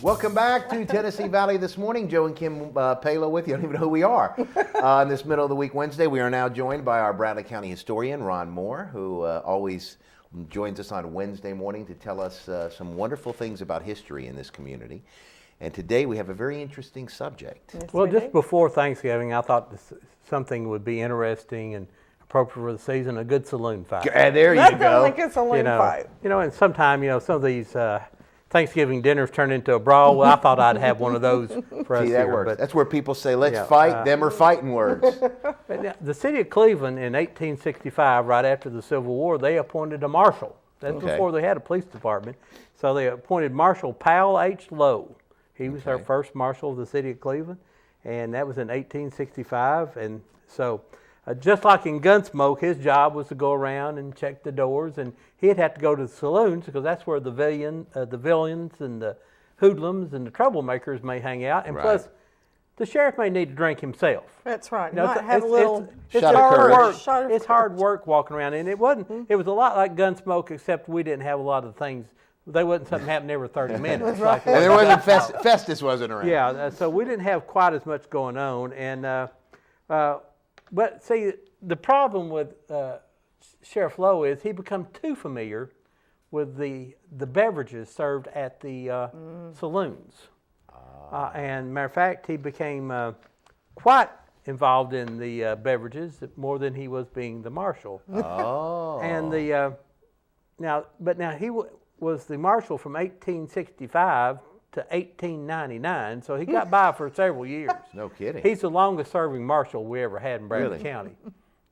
Welcome back to Tennessee Valley this morning. Joe and Kim Palo with you. I don't even know who we are. On this middle of the week Wednesday, we are now joined by our Bradley County historian, Ron Moore, who always joins us on Wednesday morning to tell us some wonderful things about history in this community. And today we have a very interesting subject. Yes, well, just before Thanksgiving, I thought something would be interesting and appropriate for the season, a good saloon fight. There you That go. sounds like a saloon fight. And sometime, some of these Thanksgiving dinners turn into a brawl. Well, I thought I'd have one of those for us See, that here. works. But That's where people say, let's Yeah, fight. Them are fighting words. but now, the city of Cleveland in 1865, right after the Civil War, they appointed a marshal. That's Okay. before they had a police department. So they appointed Marshal Powell H. Lowe. He was our first marshal of the city of Cleveland, and that was in 1865. And so, just like in Gunsmoke, his job was to go around and check the doors, and he'd have to go to the saloons because that's where the villains and the hoodlums and the troublemakers may hang out. And Right. plus, the sheriff may need to drink himself. That's right. You No, might it's- have a little it's Shot of hard courage. work. Shot of It's hard work walking around, and it wasn't. It was a lot like Gunsmoke, except we didn't have a lot of things. They wasn't something happening every 30 minutes. Like And there wasn't Festus wasn't around. yeah, so we didn't have quite as much going on, and but see, the problem with Sheriff Lowe is he become too familiar with the beverages served at the saloons, and matter of fact, he became quite involved in the beverages more than he was being the marshal. Oh. And now he was the marshal from 1865 to 1899, so he got by for several years. No kidding. He's the longest serving marshal we ever had in Bradley Really? County.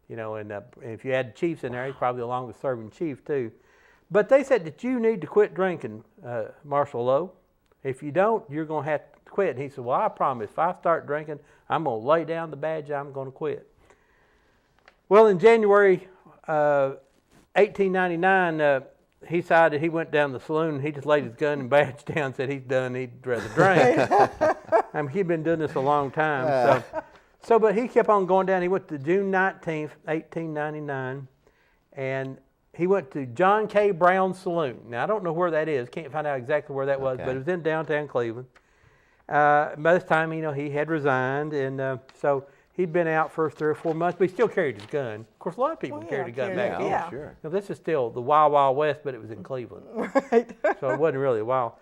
And if you add chiefs in there, he's probably the longest serving chief too. But they said that you need to quit drinking, Marshal Lowe. If you don't, you're going to have to quit. And he said, well, I promise, if I start drinking, I'm going to lay down the badge, I'm going to quit. Well, in January 1899, he decided he went down to the saloon, and he just laid his gun and badge down and said he's done, he'd rather drink. He'd been doing this a long time. But he kept on going down. He went to June 19th, 1899, and he went to John K. Brown's Saloon. Now, I don't know where that is. Can't find out exactly where that was, but it was in downtown Cleveland. By this time, he had resigned, and so he'd been out for 3 or 4 months, but he still carried his gun. Of course, a lot of people carried a gun back then. Yeah. Sure. Now, this is still the Wild Wild West, but it was in Cleveland. Right. So it wasn't really wild.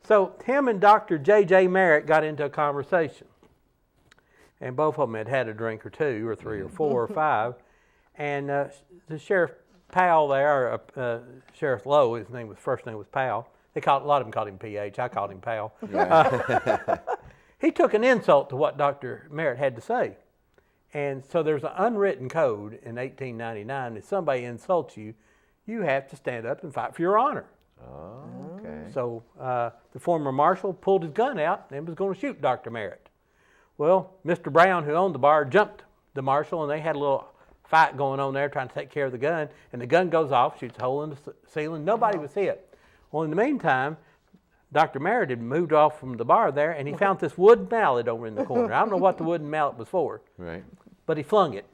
So him and Dr. J.J. Merritt got into a conversation. And both of them had had a drink or 2 or 3 or 4 or 5. And the Sheriff Powell there, Sheriff Lowe, his first name was Powell. A lot of them called him PH. I called him Powell. Yeah. He took an insult to what Dr. Merritt had to say. And so there's an unwritten code in 1899. If somebody insults you, you have to stand up and fight for your honor. Oh, okay. So the former marshal pulled his gun out and was going to shoot Dr. Merritt. Well, Mr. Brown, who owned the bar, jumped the marshal, and they had a little fight going on there trying to take care of the gun. And the gun goes off, shoots a hole in the ceiling. Nobody was hit. Well, in the meantime, Dr. Merritt had moved off from the bar there, and he found this wooden mallet over in the corner. I don't know what the wooden mallet was for, Right. but he flung it.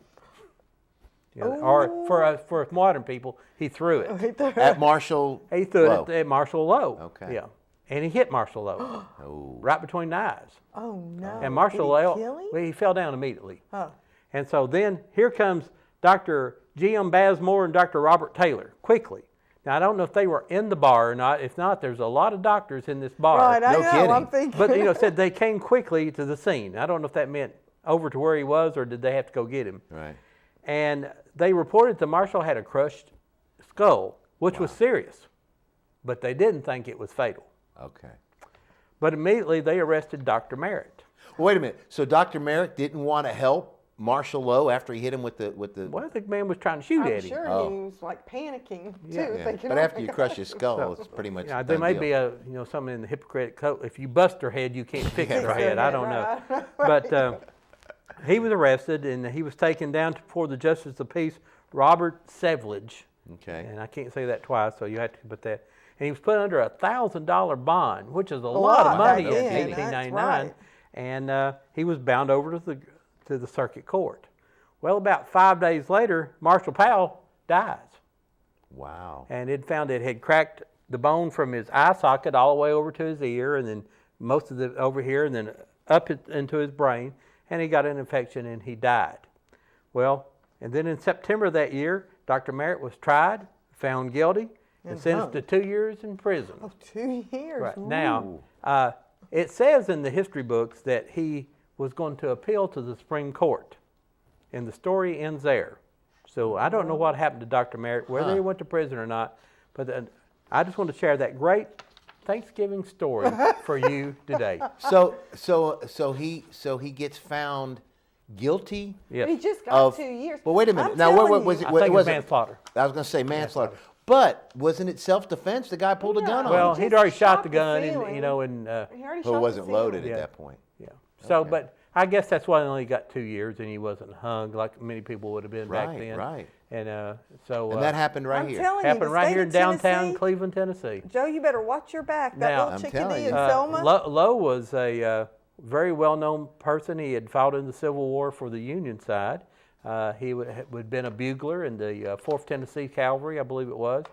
Or for modern people, he threw it. At Marshall. He threw Lowe. it at Marshal Lowe. Okay. Yeah. And he hit Marshal Lowe Oh. right between the eyes. Oh, no. And Marshal Did he Lowe, kill him? well, he fell down immediately. Oh. And so then here comes Dr. G.M. Bazemore and Dr. Robert Taylor quickly. Now, I don't know if they were in the bar or not. If not, there's a lot of doctors in this bar. Right, I No know. kidding. I'm thinking. But, it said they came quickly to the scene. I don't know if that meant over to where he was or did they have to go get him. Right. And they reported the marshal had a crushed skull, which was serious. But they didn't think it was fatal. Okay. But immediately they arrested Dr. Merritt. Well, wait a minute. So Dr. Merritt didn't want to help Marshall Lowe after he hit him with the. Well, I think the man was trying to shoot I'm at him. sure Oh. he was like panicking too, Yeah. thinking. But oh after my you God. crush his skull, it's pretty much. Yeah, a there done may deal. be something in the Hippocratic code. If you bust her head, you can't fix her Fix head. her I don't know. right. But he was arrested and he was taken down before the Justice of the Peace, Robert Sevlage. Okay. And I can't say that twice, so you have to put that. And he was put under a $1,000 bond, which is a lot of money back in then, 1899. that's right. And he was bound over to the circuit court. Well, about 5 days later, Marshal Powell dies. Wow. And it found it had cracked the bone from his eye socket all the way over to his ear, and then most of it over here, and then up into his brain, and he got an infection and he died. Well, and then in September of that year, Dr. Merritt was tried, found guilty, and sentenced to 2 years in prison. Oh, 2 years. Right. Ooh. Now, it says in the history books that he was going to appeal to the Supreme Court, and the story ends there. So I don't know what happened to Dr. Merritt, whether he went to prison or not, but I just want to share that great Thanksgiving story for you today. So he gets found guilty. Yes. He just got 2 years. Well, wait a minute. I'm Now, telling what was you. it? I think it was wasn't- manslaughter. I was going to say manslaughter. But wasn't it self-defense? The guy pulled a gun on Well, him. he'd just already shot shot the the gun, and ceiling. you know, and He already Who shot wasn't the loaded ceiling. at that point. yeah. So, Okay. but I guess that's why he only got 2 years, and he wasn't hung like many people would have been back Right, then. right. And so And that happened right I'm here. telling you, happened the right state here of in downtown Tennessee, Cleveland, Tennessee. Joe, you better watch your back. That Now, little I'm telling chickadee you. in Selma. Lowe was a very well-known person. He had fought in the Civil War for the Union side. He had been a bugler in the 4th Tennessee Cavalry, I believe it was.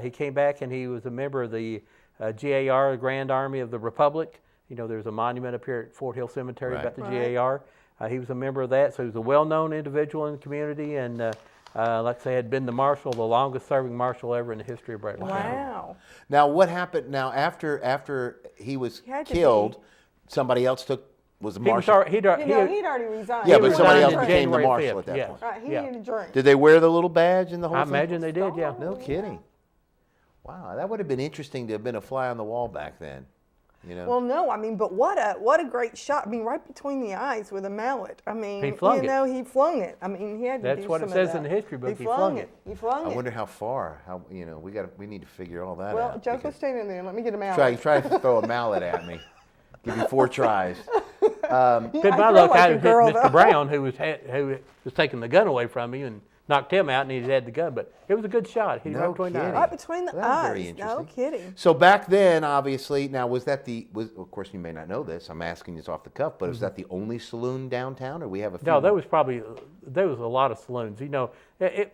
He came back and he was a member of the GAR, the Grand Army of the Republic. You know, there's a monument up here at Fort Hill Cemetery Right. about the Right. GAR. He was a member of that, so he was a well-known individual in the community, and like I say, had been the marshal, the longest-serving marshal ever in the history of Bradley County. Wow. Now, what happened? Now, after he was He had to killed, somebody else was the He was marshal. already, He'd already resigned. Yeah, he but somebody else resigned became the January marshal 5th, at that yes. point. Right, he Yeah. needed a drink. Did they wear the little badge and the whole I thing? imagine they did, yeah. No kidding. Wow, that would have been interesting to have been a fly on the wall back then. You know. Well, no, I mean, but what a great shot. I mean, right between the eyes with a mallet. I mean, He flung you it. know, he flung it. I mean, he had to That's do what it some says of in that. the history book. He He flung it. He flung I it. wonder how far. How we need to figure all that Well, out. Joe, go because- stand in there and let me get a mallet. try to throw a mallet at me. Give you 4 tries. But I my feel luck, like I a hit girl, Mr. though. Brown, who was taking the gun away from me and knocked him out, and he had the gun. But it was a good shot. He No right between the kidding. eyes. Right between the Well, that's very eyes. interesting. No kidding. So back then, obviously, now was of course you may not know this, I'm asking this off the cuff, but is that the only saloon downtown, or we have a few? No, there was a lot of saloons. You know,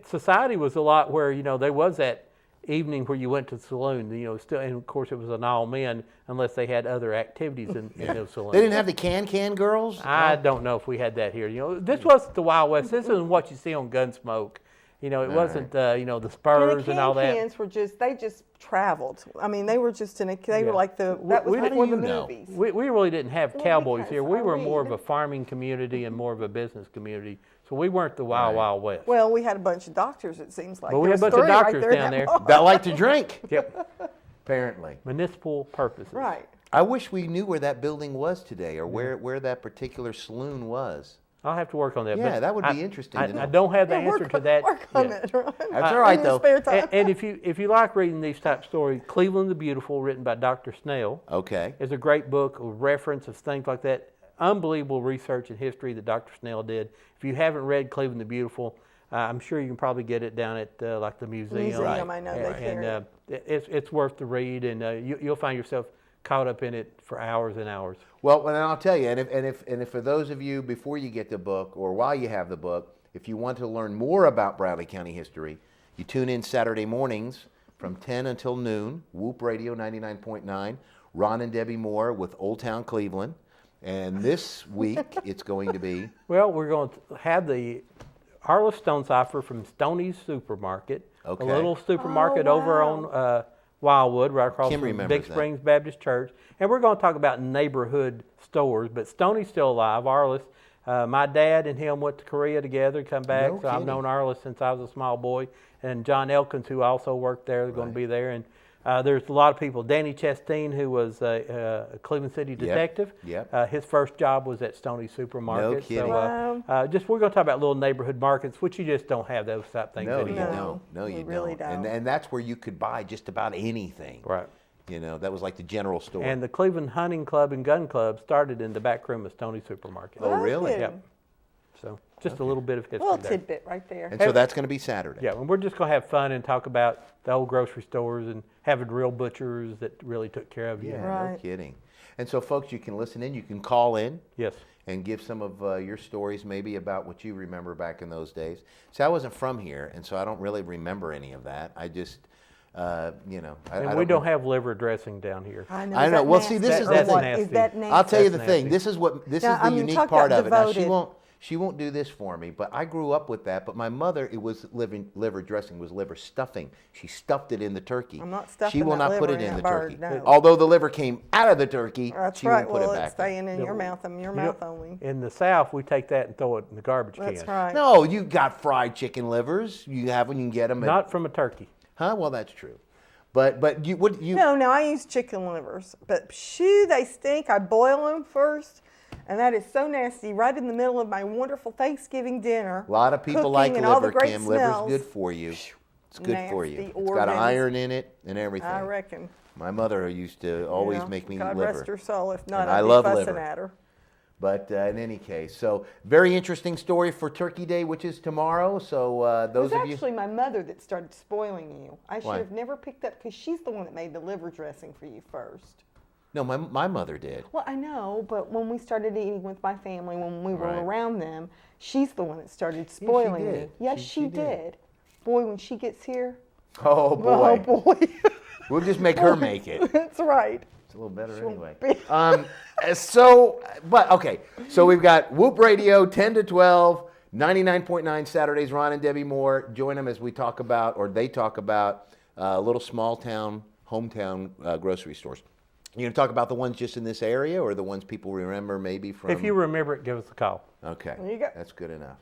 society was a lot where, you know, there was that evening where you went to the saloon, you know, still, and of course it was an all men unless they had other activities in those saloons. They didn't have the can girls? I don't know if we had that here. You know, this wasn't the Wild West. This isn't what you see on Gunsmoke. You know, it wasn't, you know, the And Spurs the and all that. cans were they just traveled. I mean, they were just they Yeah. were like that was We before didn't- the you know. movies. We really didn't have Well, cowboys because here. We I were more of read. a farming community and more of a business community. So we weren't the Wild Right. Wild West. Well, we had a bunch of doctors, it seems like. But we There had a was bunch of 3 right doctors there in down that there. bar. That like to drink, Yep. apparently. Municipal purposes. Right. I wish we knew where that building was today, or where that particular saloon was. I'll have to work on that. Yeah, but that would be I- interesting I, to know. I don't have the Yeah, answer to that. Work on yet. that, Ron. That's all right, In your though. spare time. And if you like reading these type of stories, Cleveland the Beautiful, written by Dr. Snell, Okay. is a great book, a reference of things like that. Unbelievable research and history that Dr. Snell did. If you haven't read Cleveland the Beautiful, I'm sure you can probably get it down at like the museum. Museum, I know they carry And it's worth the read, and you'll find yourself caught up in it for hours and hours. Well, and I'll tell you, and if for those of you before you get the book or while you have the book, if you want to learn more about Bradley County history, you tune in Saturday mornings from 10 until noon, Whoop Radio 99.9, Ron and Debbie Moore with Old Town Cleveland. And this week it's going to be Well, we're going to have the Arliss Stone Cipher from Stoney's Supermarket, Okay. a little supermarket Oh, over wow. on Wildwood, right across Kim from remembers Big that. Springs Baptist Church. And we're going to talk about neighborhood stores, but Stoney's still alive. Arliss, my dad and him went to Korea together, come back. No So I've kidding. known Arliss since I was a small boy. And John Elkins, who also worked there, is going to be there. And there's a lot of people. Danny Chastain, who was a Cleveland City detective. Yep. His first job was at Stoney Supermarket. No kidding. So, Wow. we're going to talk about little neighborhood markets, which you just don't have those type things no, you anymore. don't. No, we you really don't. don't. And that's where you could buy just about anything. Right. You know, that was like the general store. And the Cleveland Hunting Club and Gun Club started in the back room of Stoney Supermarket. Oh, really? kidding. Yep. So just a little bit of history Little there. tidbit right there. and so that's going to be Saturday. Yeah, and we're just going to have fun and talk about the old grocery stores and having real butchers that really took care of you. Yeah, no Right. kidding. And so, folks, you can listen in. You can call in. Yes. And give some of your stories maybe about what you remember back in those days. See, I wasn't from here, and so I don't really remember any of that. I just You know, And we don't have liver dressing down here. I know. I Is know. that Well, see, nasty this is or the what? thing. Is that nasty? I'll tell you That's the thing. nasty. This is Now, the I mean, unique talk part about of it. Now, devoted. she won't do this for me, but I grew up with that. But my mother, it was liver dressing, was liver stuffing. She stuffed it in the turkey. I'm not stuffing She will that not put liver it in in the that turkey. bird, no. Although the liver came out of the turkey, That's she right. won't put Well, it it's back there. staying in your mouth and your mouth only. In the South, we take that and throw it in the garbage can. That's right. No, you got fried chicken livers. You have when you can get them. Not from a turkey. Huh? Well, that's true. But you would you. No, I use chicken livers, but shoo, they stink. I boil them first, and that is so nasty. Right in the middle of my wonderful Thanksgiving dinner. A lot of people cooking like and all liver, the great Kim. Liver's smells. good for you. It's good for you. Nasty It's got organs. iron in it and everything. I reckon. My mother used to always You know, make me God eat liver. rest her soul. If not, And I'd I be love fussing liver. at her. But in any case, so very interesting story for Turkey Day, which is tomorrow. So It those was of you. actually my mother that started spoiling you. I should Why? have never picked up because she's the one that made the liver dressing for you first. No, my mother did. Well, I know, but when we started eating with my family, when we were Right. around them, she's the one that started spoiling did. me. Yes, She she did. Did. Boy, when she gets here, Oh boy. oh boy, We'll just make her make it. that's right. It's a little better She'll anyway. be- But okay. So we've got Whoop Radio 10 to 12, 99.9 Saturdays. Ron and Debbie Moore join them as we talk about, or they talk about, little small town, hometown grocery stores. You gonna talk about the ones just in this area, or the ones people remember maybe from? If you remember it, give us a call. Okay. There you go. That's good enough.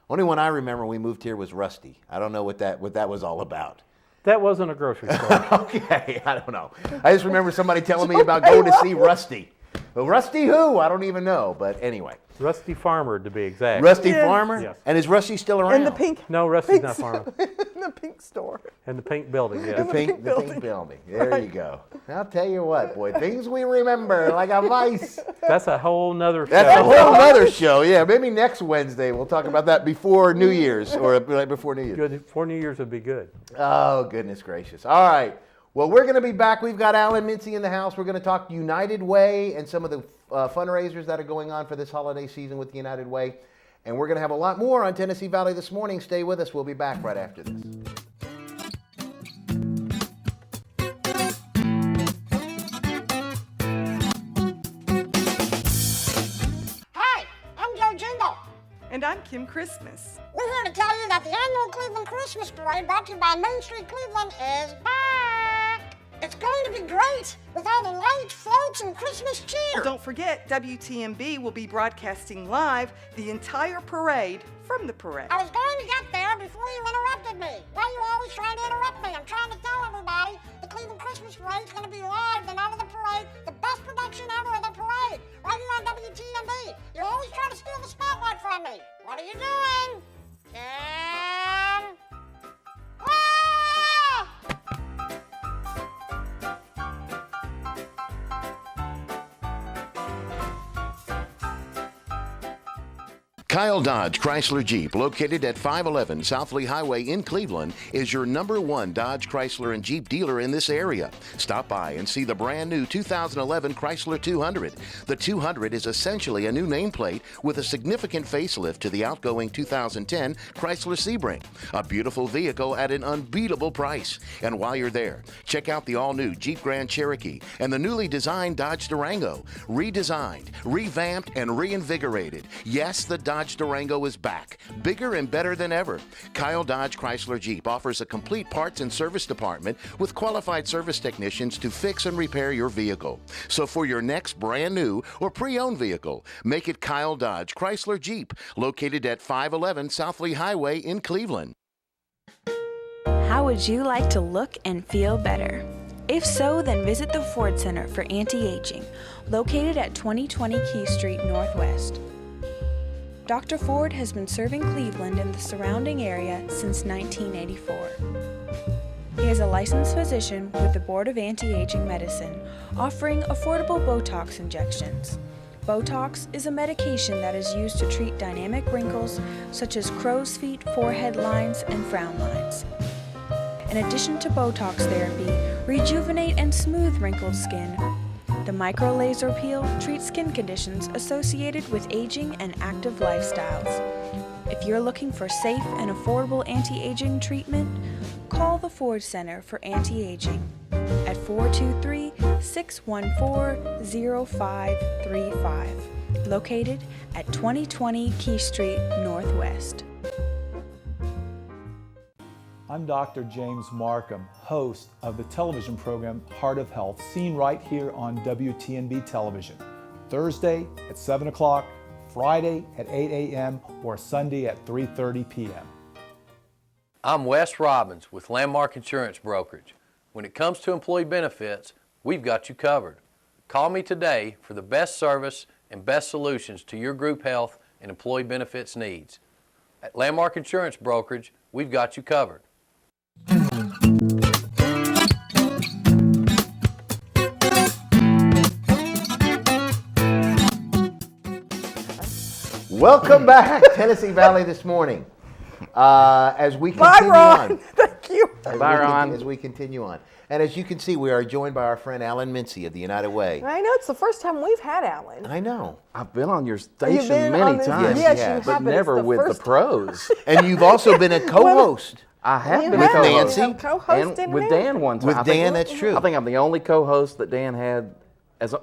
Only one I remember when we moved here was Rusty. I don't know what that was all about. That wasn't a grocery store. Okay, I don't know. I just remember somebody telling me about going to see Rusty. Well, Rusty who? I don't even know. But anyway, Rusty Farmer, to be exact. Rusty Yes. Farmer? Yes. And is Rusty still around? And the pink. No, Rusty's not Farmer. The pink store. And the pink building, The yeah. pink building. There you go. I'll tell you what, boy, things we remember like a vice. That's a whole nother show. That's a whole other show. Yeah, maybe next Wednesday we'll talk about that before New Year's or right before New Year's. Good. 4 New Years would be good. Oh, goodness gracious. All right. Well, we're going to be back. We've got Alan Mincey in the house. We're going to talk United Way and some of the fundraisers that are going on for this holiday season with the United Way. And we're going to have a lot more on Tennessee Valley this morning. Stay with us. We'll be back right after this. Hi, I'm Joe Jingle. And I'm Kim Christmas. We're here to tell you that the annual Cleveland Christmas Parade brought to you by Main Street Cleveland is back. It's going to be great with all the lights, floats, and Christmas cheer. Don't forget, WTMB will be broadcasting live the entire parade from the parade. I was going to get there before you interrupted me. Why are you always trying to interrupt me? I'm trying to tell everybody the Cleveland Christmas Parade is going to be live the night of the parade, the best production ever of the parade, right here on WTMB. You're always trying to steal the spotlight from me. What are you doing? Kim? Ah! Kyle Dodge Chrysler Jeep, located at 511 South Lee Highway in Cleveland, is your #1 Dodge Chrysler and Jeep dealer in this area. Stop by and see the brand new 2011 Chrysler 200. The 200 is essentially a new nameplate with a significant facelift to the outgoing 2010 Chrysler Sebring. A beautiful vehicle at an unbeatable price. And while you're there, check out the all-new Jeep Grand Cherokee and the newly designed Dodge Durango. Redesigned, revamped, and reinvigorated. Yes, the Dodge Durango is back, bigger and better than ever. Kyle Dodge Chrysler Jeep offers a complete parts and service department with qualified service technicians to fix and repair your vehicle. So for your next brand new or pre-owned vehicle, make it Kyle Dodge Chrysler Jeep, located at 511 South Lee Highway in Cleveland. How would you like to look and feel better? If so, then visit the Ford Center for Anti-Aging, located at 2020 Key Street Northwest. Dr. Ford has been serving Cleveland and the surrounding area since 1984. He is a licensed physician with the Board of Anti-Aging Medicine, offering affordable Botox injections. Botox is a medication that is used to treat dynamic wrinkles such as crow's feet, forehead lines, and frown lines. In addition to Botox therapy, rejuvenate and smooth wrinkled skin. The micro laser peel treats skin conditions associated with aging and active lifestyles. If you're looking for safe and affordable anti-aging treatment, call the Ford Center for Anti-Aging at 423-614-0535, located at 2020 Key Street Northwest. I'm Dr. James Markham, host of the television program Heart of Health, seen right here on WTNB television, Thursday at 7 o'clock, Friday at 8 a.m., or Sunday at 3:30 p.m. I'm Wes Robbins with Landmark Insurance Brokerage. When it comes to employee benefits, we've got you covered. Call me today for the best service and best solutions to your group health and employee benefits needs. At Landmark Insurance Brokerage, we've got you covered. Welcome back, Tennessee Valley this morning. As we Bye, continue Ron. on. Thank you. As we continue on. And as you can see, we are joined by our friend Alan Mincey of the United Way. I know it's the first time we've had Alan. I know. I've been on your You've station been on many this- times, Yes, you yes. but have, it's never with the first pros. And you've also been a co-host. I have You been have. a co-host. Nancy? You have co-hosted And with it. Dan one time. With I think- Dan, that's true. I think I'm the only co-host that Dan had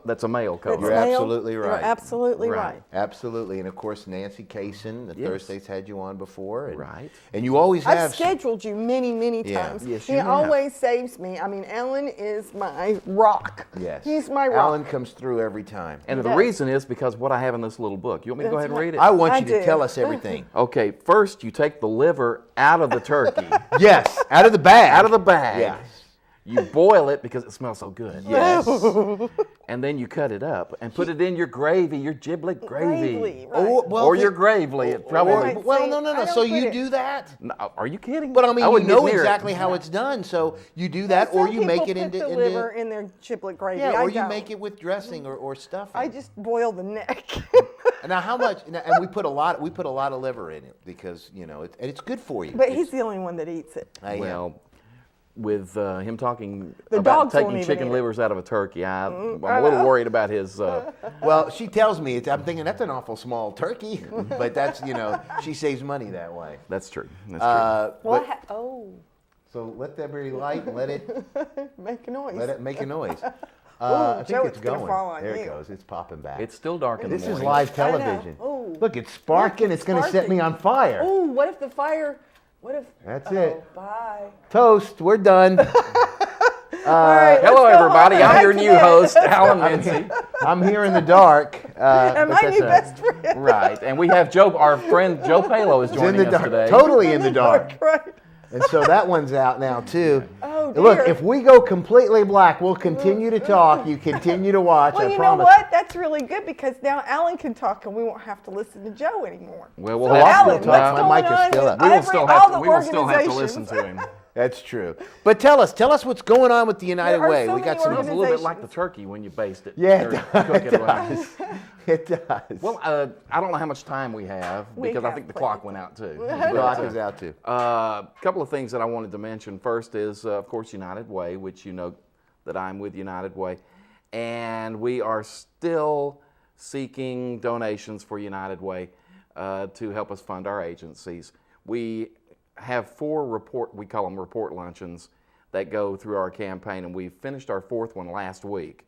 that's a male co-host. You're Male. absolutely You're right. absolutely right. Absolutely. And of course, Nancy Kaysen, the Yes. Thursdays had you on before. And, Right. And you always I've have. scheduled you many, many Yeah. times. Yes, he you have. always saves me. I mean, Alan is my rock. Yes. He's my rock. Alan comes through every time. And He the does. reason is because what I have in this little book. You want me to go That's ahead and read it? I want I you to do. tell us everything. Okay, first you take the liver out of the turkey. Yes, out of the bag. Out of the bag. Yes. You boil it because it smells so good. Yes. And then you cut it up and put it in your gravy, your giblet gravy. Gravely, right. Oh, well, or the- your gravely. It probably. Right. Well, See, no. I don't So put you it- do that? No, are you kidding? But I mean, you wouldn't get know near it. exactly how it's done. So you do that, or Some you make people it put into. the liver in their giblet gravy. Yeah, I or you don't. make it with dressing or stuffing. I just boil the neck. Now, how much? And we put a lot. We put a lot of liver in it because and it's good for you. But he's the only one that eats it. Well, with him talking The about dogs won't taking even chicken eat it. livers out of a turkey, I'm a little worried about his. Well, she tells me I'm thinking that's an awful small turkey, but that's she saves money that way. That's true. That's true. Well, But- so let that be light and let it make a noise. make a noise. Ooh, I think Joe, it's it's gonna going. fall on There it you. goes. It's popping back. It's still dark in the This morning. is live I know. television. Ooh. Look, it's sparking. It's going to set me on fire. Ooh, what if the fire? What if? That's oh, it. Bye. Toast. We're done. All right, Hello, let's go everybody. home. I'm Back your to new bed. host, Alan Mincey. I'm here in the dark. And my but new that's best friend. Right, and we have our friend Joe Palo is It's in joining the us dark. today. Totally in the dark. Right. And so that one's out now too. Oh, Look, dear. if we go completely black, we'll continue to talk. You continue to watch. Well, I you promise. know what? That's really good because now Alan can talk and we won't have to listen to Joe anymore. Well, we'll So have Alan, to what's talk. going My mic is on still with up. We will every- still all have the to. We will still have to organizations? listen to him. That's true. But tell us what's going on with the United There are Way. so We got many some. Smells a little bit like the turkey when you baste it. Yeah, or it cook it. does. It does. Well, I don't know how much time we have We because I have think the plenty clock of went out too. the clock is out too. A couple of things that I wanted to mention. First is, of course, United Way, which you know that I'm with United Way. And we are still seeking donations for United Way to help us fund our agencies. We have 4 we call them report luncheons, that go through our campaign, and we finished our 4th one last week.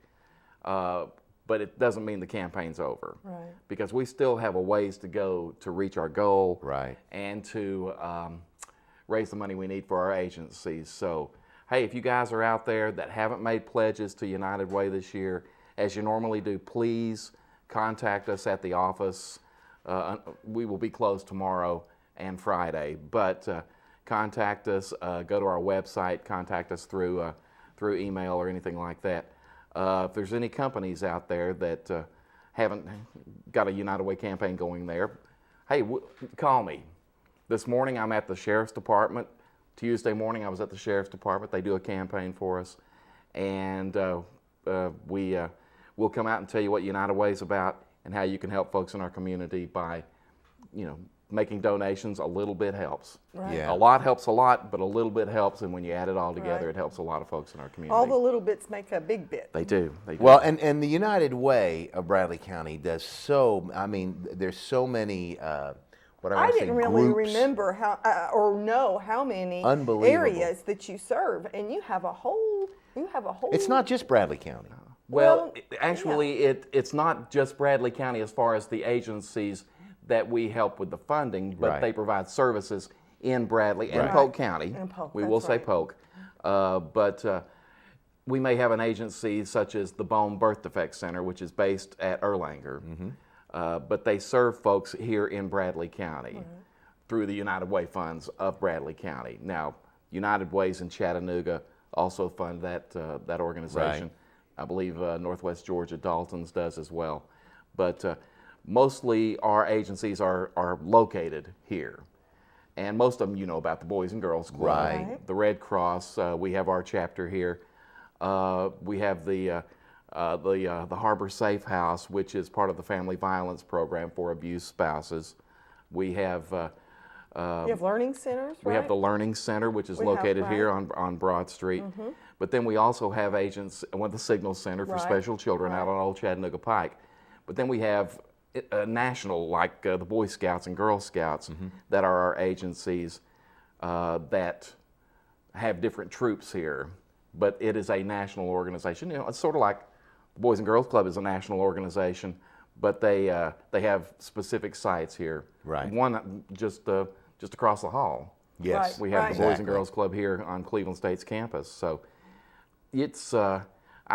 But it doesn't mean the campaign's over. Right. Because we still have a ways to go to reach our goal. Right. And to raise the money we need for our agencies. So, hey, if you guys are out there that haven't made pledges to United Way this year, as you normally do, please contact us at the office. We will be closed tomorrow and Friday, but contact us, go to our website, contact us through email or anything like that. If there's any companies out there that haven't got a United Way campaign going there, hey, call me. This morning I'm at the Sheriff's Department. Tuesday morning I was at the Sheriff's Department. They do a campaign for us. And we'll come out and tell you what United Way is about and how you can help folks in our community by, making donations. A little bit helps. Right. Yeah. A lot helps a lot, but a little bit helps, and when you add it all together, Right. it helps a lot of folks in our community. All the little bits make a big bit. They do. They do. Well, and the United Way of Bradley County does there's so many what I didn't really groups. remember how or know how many Unbelievable. areas that you serve, and you have a whole. It's not just Bradley County. Well, actually, it's not just Bradley County as far as the agencies that we help with the funding, but Right. they provide services in Bradley and Right. Polk County. And Polk, we that's will say right. Polk. But we may have an agency such as the Bone Birth Defect Center, which is based at Erlanger. But they serve folks here in Bradley County through the United Way funds of Bradley County. Now, United Ways in Chattanooga also fund that organization. Right. I believe Northwest Georgia Dalton's does as well. But mostly our agencies are located here. And most of them you know about the Boys and Girls Club. Right. The Red Cross, we have our chapter here. We have the Harbor Safe House, which is part of the Family Violence Program for abused spouses. We have You have learning centers, right? we have the Learning Center, which is We have, located here right. on Broad Street. But then we also have agents with the Signal Center for Right. Special Children out on Old Chattanooga Pike. But then we have national, like the Boy Scouts and Girl Scouts, that are our agencies that have different troops here. But it is a national organization. You know, it's sort of like the Boys and Girls Club is a national organization, but they have specific sites here. Right. One just across the hall. Yes. Right. We have the Boys and Exactly. Girls Club here on Cleveland State's campus. So it's, I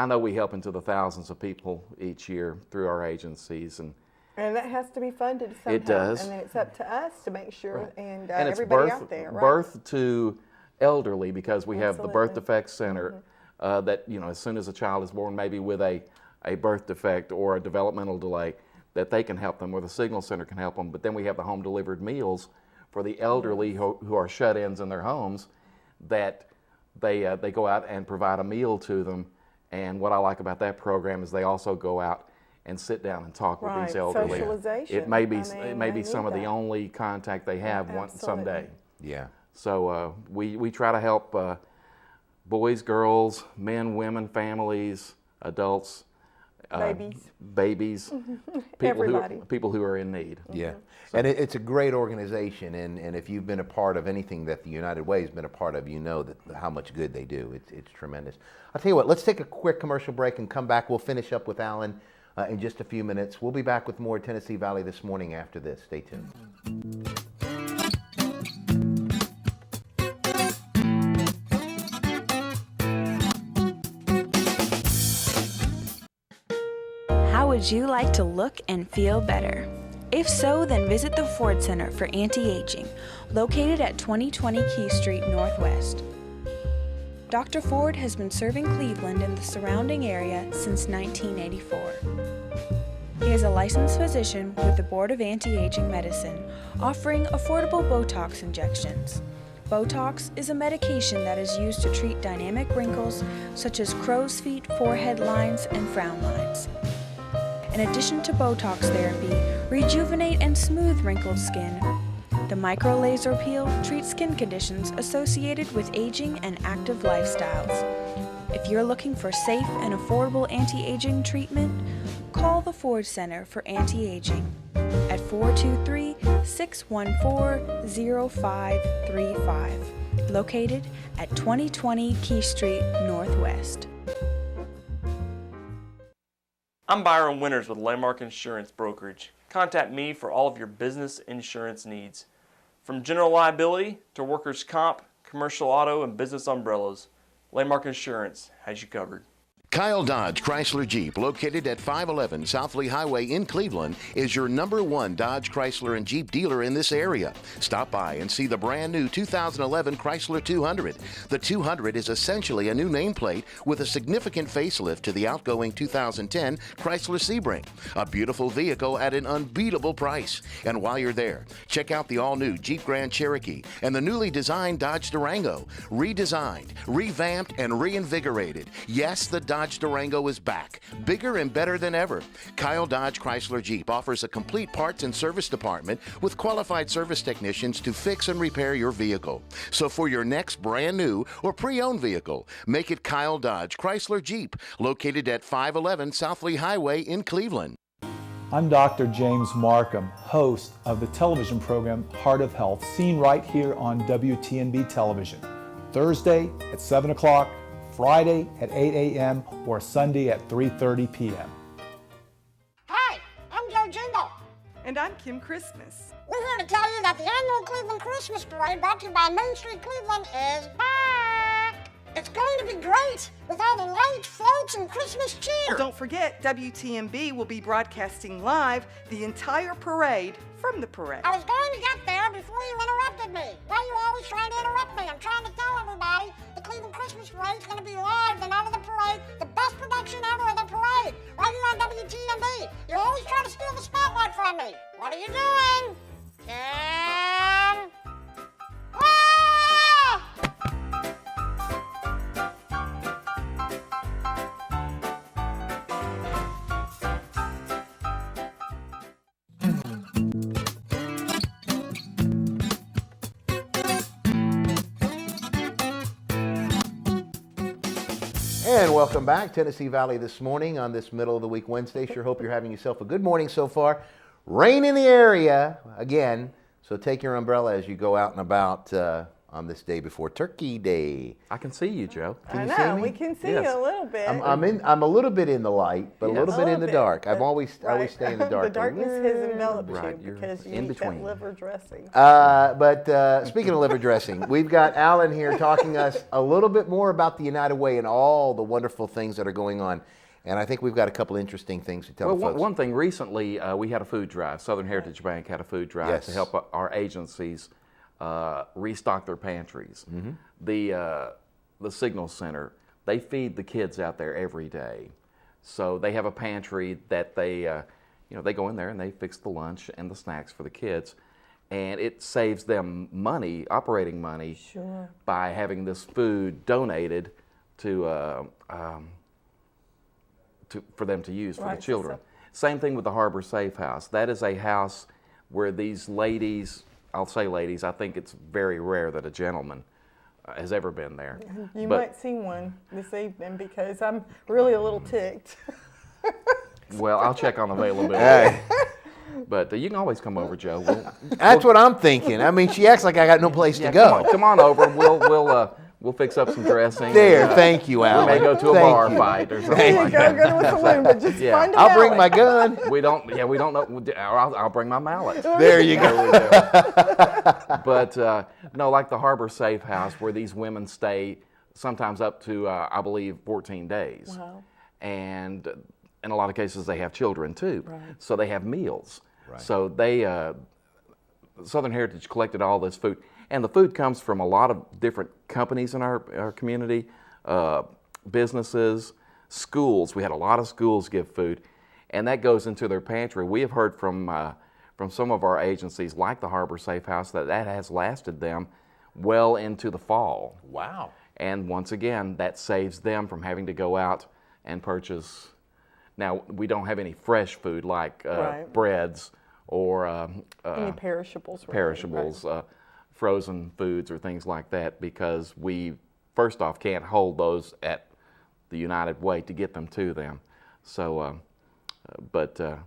know we help into the thousands of people each year through our agencies. And that has to be funded somehow. It does. And then it's up to us to make sure, and, and it's everybody birth, out there, right? birth to elderly, because we have the Birth Absolutely. Defect Center that, you know, as soon as a child is born, maybe with a birth defect or a developmental delay, that they can help them, or the Signal Center can help them. But then we have the home delivered meals for the elderly who are shut-ins in their homes, that they go out and provide a meal to them. And what I like about that program is they also go out and sit down and talk with these Right. elderly. Socialization. It may be I mean, it may they be some need of the that. only contact they have someday. Yeah. So we try to help boys, girls, men, women, families, adults, babies, Everybody. people who are in need. Yeah, and it's a great organization, and if you've been a part of anything that the United Way has been a part of, you know that how much good they do. It's tremendous. I'll tell you what, let's take a quick commercial break and come back. We'll finish up with Alan in just a few minutes. We'll be back with more Tennessee Valley This Morning after this. Stay tuned. How would you like to look and feel better? If so, then visit the Ford Center for Anti-Aging, located at 2020 Key Street Northwest. Dr. Ford has been serving Cleveland and the surrounding area since 1984. He is a licensed physician with the Board of Anti-Aging Medicine, offering affordable Botox injections. Botox is a medication that is used to treat dynamic wrinkles such as crow's feet, forehead lines, and frown lines. In addition to Botox therapy, rejuvenate and smooth wrinkled skin. The micro laser peel treats skin conditions associated with aging and active lifestyles. If you're looking for safe and affordable anti-aging treatment, call the Ford Center for Anti-Aging at 423-614-0535, located at 2020 Key Street Northwest. I'm Byron Winters with Landmark Insurance Brokerage. Contact me for all of your business insurance needs. From general liability to workers' comp, commercial auto, and business umbrellas, Landmark Insurance has you covered. Kyle Dodge Chrysler Jeep, located at 511 South Lee Highway in Cleveland, is your #1 Dodge, Chrysler, and Jeep dealer in this area. Stop by and see the brand new 2011 Chrysler 200. The 200 is essentially a new nameplate with a significant facelift to the outgoing 2010 Chrysler Sebring. A beautiful vehicle at an unbeatable price. And while you're there, check out the all-new Jeep Grand Cherokee and the newly designed Dodge Durango. Redesigned, revamped, and reinvigorated. Yes, the Dodge Durango is back, bigger and better than ever. Kyle Dodge Chrysler Jeep offers a complete parts and service department with qualified service technicians to fix and repair your vehicle. So for your next brand new or pre-owned vehicle, make it Kyle Dodge Chrysler Jeep, located at 511 South Lee Highway in Cleveland. I'm Dr. James Markham, host of the television program Heart of Health, seen right here on WTNB television, Thursday at 7 o'clock, Friday at 8 a.m., or Sunday at 3:30 p.m. Hi, I'm Joe Jingle. And I'm Kim Christmas. We're here to tell you that the annual Cleveland Christmas Parade brought to you by Main Street Cleveland is back. It's going to be great with all the lights, floats, and Christmas cheer. Well, don't forget, WTMB will be broadcasting live the entire parade from the parade. I was going to get there before you interrupted me. Why are you always trying to interrupt me? I'm trying to tell everybody the Cleveland Christmas Parade is going to be live the night of the parade, the best production ever of the parade, right here on WTMB. You're always trying to steal the spotlight from me. What are you doing? Kim? Ah! And welcome back, Tennessee Valley this morning on this middle of the week Wednesday. Sure hope you're having yourself a good morning so far. Rain in the area again, so take your umbrella as you go out and about on this day before Turkey Day. I can see you, Joe. I you know, see me? we can see Yes. you a little bit. I'm a little bit in the light, but a Yes. little A bit in little the bit, dark. I but- always stay in the dark. The darkness has enveloped Right, you you're because you in eat between. that liver dressing. But speaking of liver dressing, we've got Alan here talking us a little bit more about the United Way and all the wonderful things that are going on. And I think we've got a couple interesting things to tell Well, folks. one thing recently, we had a food drive. Southern Heritage Bank had a food drive Yes. to help our agencies restock their pantries. The Signal Center, they feed the kids out there every day. So they have a pantry that they go in there and they fix the lunch and the snacks for the kids. And it saves them money, operating money, Sure. by having this food donated for them to use for Right, the children. Same thing with the Harbor Safe House. That is a house where these ladies, I'll say ladies, I think it's very rare that a gentleman has ever been there. You But- might see one this evening because I'm really a little ticked. Well, I'll check on availability. Hey, But you can always come over, Joe. that's what I'm thinking. I mean, she acts like I got no place to go. Come on over. We'll fix up some dressing. There, and, thank you, we Alan. may go to a Thank bar you. fight or something There you like go, that. go to a saloon, but just Yeah. find a I'll bring my mallet. gun. We don't know. I'll bring my mallet. There you go. But no, like the Harbor Safe House, where these women stay sometimes up to, I believe, 14 days. Wow. And in a lot of cases, they have children too. Right. So they have meals. Right. So they, Southern Heritage collected all this food. And the food comes from a lot of different companies in our community, businesses, schools. We had a lot of schools give food, and that goes into their pantry. We have heard from some of our agencies, like the Harbor Safe House, that has lasted them well into the fall. Wow. And once again, that saves them from having to go out and purchase. Now, we don't have any fresh food like Right. breads or Any perishables. really, perishables, frozen foods or things like that, because we, first off, can't hold those at the United Way to get them to them. So, the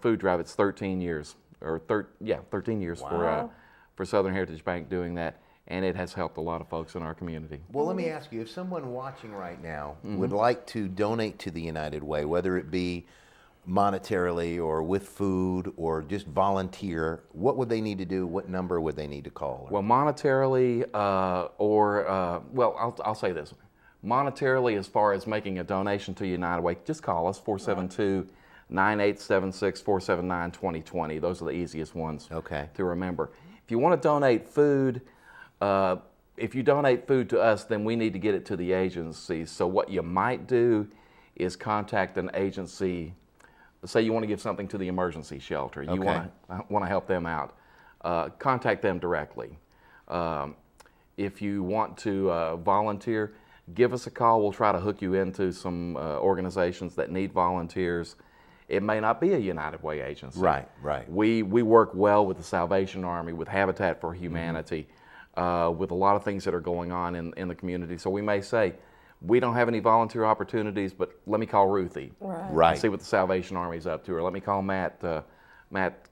food drive, it's 13 years, 13 years for Southern Heritage Bank doing that, and it has helped a lot of folks in our community. Well, let me ask you, if someone watching right now would like to donate to the United Way, whether it be monetarily or with food or just volunteer, what would they need to do? What number would they need to call? Well, monetarily, I'll say this. Monetarily, as far as making a donation to United Way, just call us, 472-9876-479-2020. Those are the easiest ones to remember. If you want to donate food, if you donate food to us, then we need to get it to the agencies. So what you might do is contact an agency. Say you want to give something to the emergency shelter. You want to help them out. Contact them directly. If you want to volunteer, give us a call. We'll try to hook you into some organizations that need volunteers. It may not be a United Way agency. Right. We work well with the Salvation Army, with Habitat for Humanity, with a lot of things that are going on in the community. So we may say, we don't have any volunteer opportunities, but let me call Ruthie. Right. And see what the Salvation Army's up to, or let me call Matt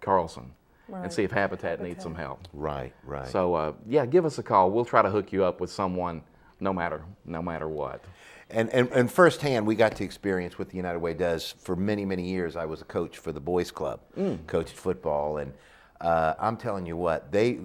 Carlson and see if Habitat needs some help. Right. So yeah, give us a call. We'll try to hook you up with someone, no matter what. And firsthand, we got to experience what the United Way does. For many, many years, I was a coach for the boys club, coached football, and I'm telling you what, they,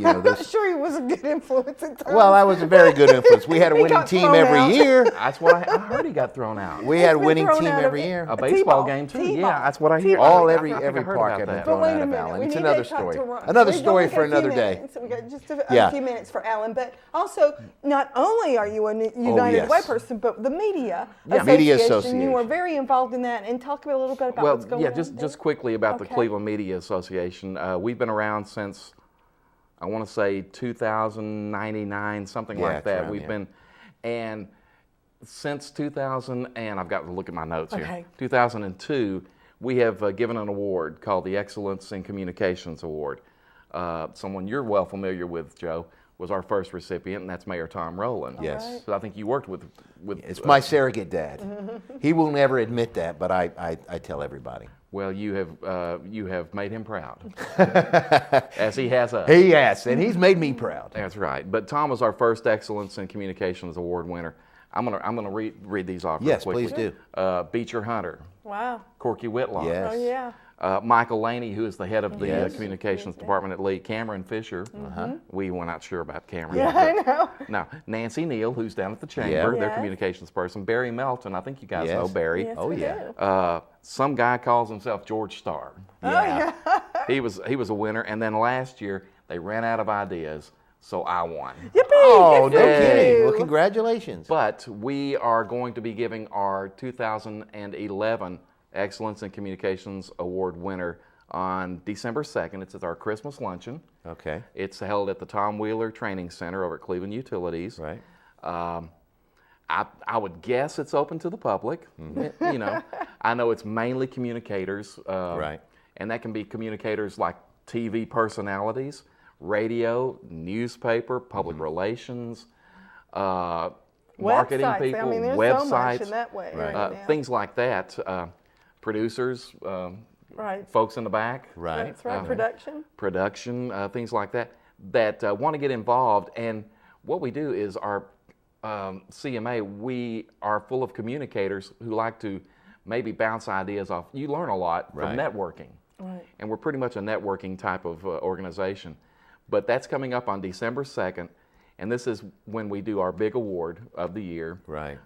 I'm sure he was a good influence at times. well, I was a very good influence. We had a winning team every year. That's what I heard. He got thrown out. We had a winning thrown team out of every it. year. A baseball game too. Yeah, that's what I hear. Every I think I heard park about I've been that. thrown Wait out a of minute. Allen. We It's need another to talk story. to Ron. Another We've story only for got a few another day. minutes. We got just a few minutes for Alan, but also not only are you a United yes. Way person, but the media Media You Association. were very involved in that, and talk a little bit about what's going on. Just quickly about the Okay. Cleveland Media Association. We've been around since, I want to say 2099, something like it's that. around We've there. been, and since 2000, and I've got to look at my notes here. Okay. 2002, we have given an award called the Excellence in Communications Award. Someone you're well familiar with, Joe, was our first recipient, and that's Mayor Tom Rowland. Yes. All right. So I think you worked with It's my surrogate dad. He will never admit that, but I tell everybody. Well, you have made him proud, as he has us. Yes, and he's made me proud. That's right. But Tom was our first Excellence in Communications Award winner. I'm gonna read these off. Yes, real quickly. please do. Beecher Hunter, Wow. Corky Whitlock, Yes. Oh, yeah. Michael Laney, who is the head of the Yes. Communications Department at Lee, Cameron Fisher. We were not sure about Cameron. Yeah, I know. Now, Nancy Neal, who's down at the chamber, Yeah. their Yes. communications person. Barry Melton, I think you guys Yes. know Barry. Yes, Oh, we yeah. do. Some guy calls himself George Starr. Yeah. He was a winner, and then last year they ran out of ideas, so I won. Yippee! Oh, good no for kidding. you. Well, congratulations. But we are going to be giving our 2011 Excellence in Communications Award winner on December 2nd. It's at our Christmas luncheon. Okay. It's held at the Tom Wheeler Training Center over at Cleveland Utilities. Right. I would guess it's open to the public. You know, I know it's mainly communicators. Right. And that can be communicators like TV personalities, radio, newspaper, public relations, marketing Websites. people, I mean, there's websites, so much in that way right now. things like that. Producers, Right. folks in the back. Right. That's right. Production. Things like that, that want to get involved. And what we do is our CMA, we are full of communicators who like to maybe bounce ideas off. You learn a lot from Right. networking. Right. And we're pretty much a networking type of organization. But that's coming up on December 2nd. And this is when we do our big award of the year. Right.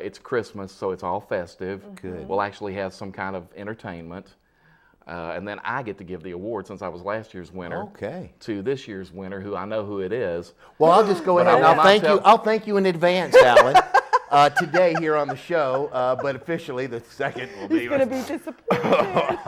It's Christmas, so it's all festive. Good. We'll actually have some kind of entertainment. And then I get to give the award, since I was last year's winner, Okay. to this year's winner, who I know who it is. Well, I'll just go But ahead I and will I'll not thank tell- you. I'll thank you in advance, Alan, today here on the show. But officially, the second will be. He's going to be disappointed.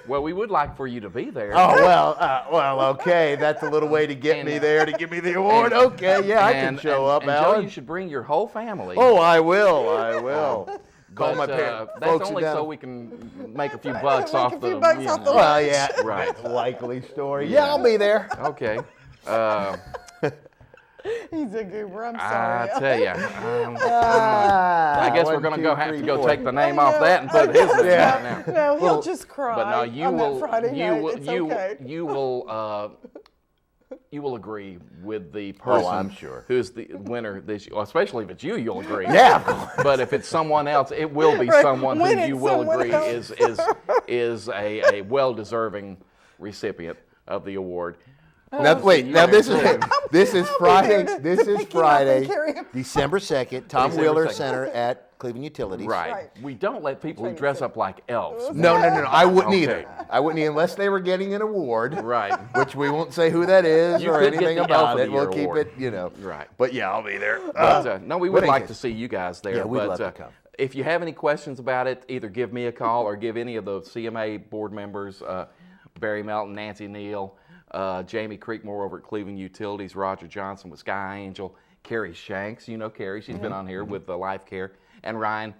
Well, we would like for you to be there. Oh well, okay. That's a little way to get me there to give me the award. Okay, yeah, I can show up, and Alan. Joe, you should bring your whole family. Oh, I will. I will. Call But, my parents. that's folks only down. so we can make a few bucks Make off a few the. bucks you off know. the Well, yeah, Right. Likely story. Yeah, I'll be there. Okay. He's a goober. I'm sorry. I tell you, I guess we're going to have to go take the name off that and put his name Yeah. on there. No, he'll just cry. But no, you on will. That Friday You night. will. It's okay. You will agree with the person. I'm sure. Who's the winner this year? Well, especially if it's you, you'll agree. Yeah, of course. But if it's someone else, it will be Right. someone When who it's you will someone agree else. is a well-deserving recipient of the award. Now wait. Now this is Friday. there to This pick is him up Friday, and carry him. December 2nd. Tom December Wheeler 2nd. Center at Cleveland Utilities. Right. Right. We don't let people who dress up like elves. No. I wouldn't Okay. either. I wouldn't either, unless they were getting an award. Right. Which we won't say who that is You or could get anything the Elf about of it. the We'll Year keep award. it, Right. But yeah, I'll be there. But no, we would but like anyway. to see you guys there. Yeah, we'd but love to come. if you have any questions about it, either give me a call or give any of the CMA board members, Barry Melton, Nancy Neal, Jamie Creekmore over at Cleveland Utilities, Roger Johnson with Sky Angel, Carrie Shanks, you know Carrie, she's been on here with the Life Care, and Ryan,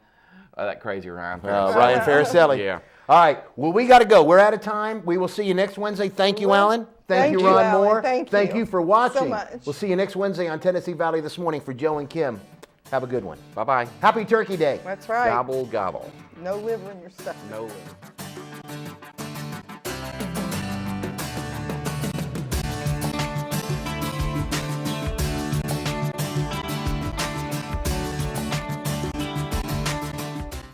that crazy Ryan. Ryan Faricelli. Yeah. All right. Well, we got to go. We're out of time. We will see you next Wednesday. Thank you, Alan. Thank you, you, Ron Alan. Moore. Thank you for watching. so much. We'll see you next Wednesday on Tennessee Valley This Morning. For Joe and Kim, Have a good one. Bye-bye. Happy Turkey Day. That's right. Gobble, gobble. No liver in your stuff. No liver.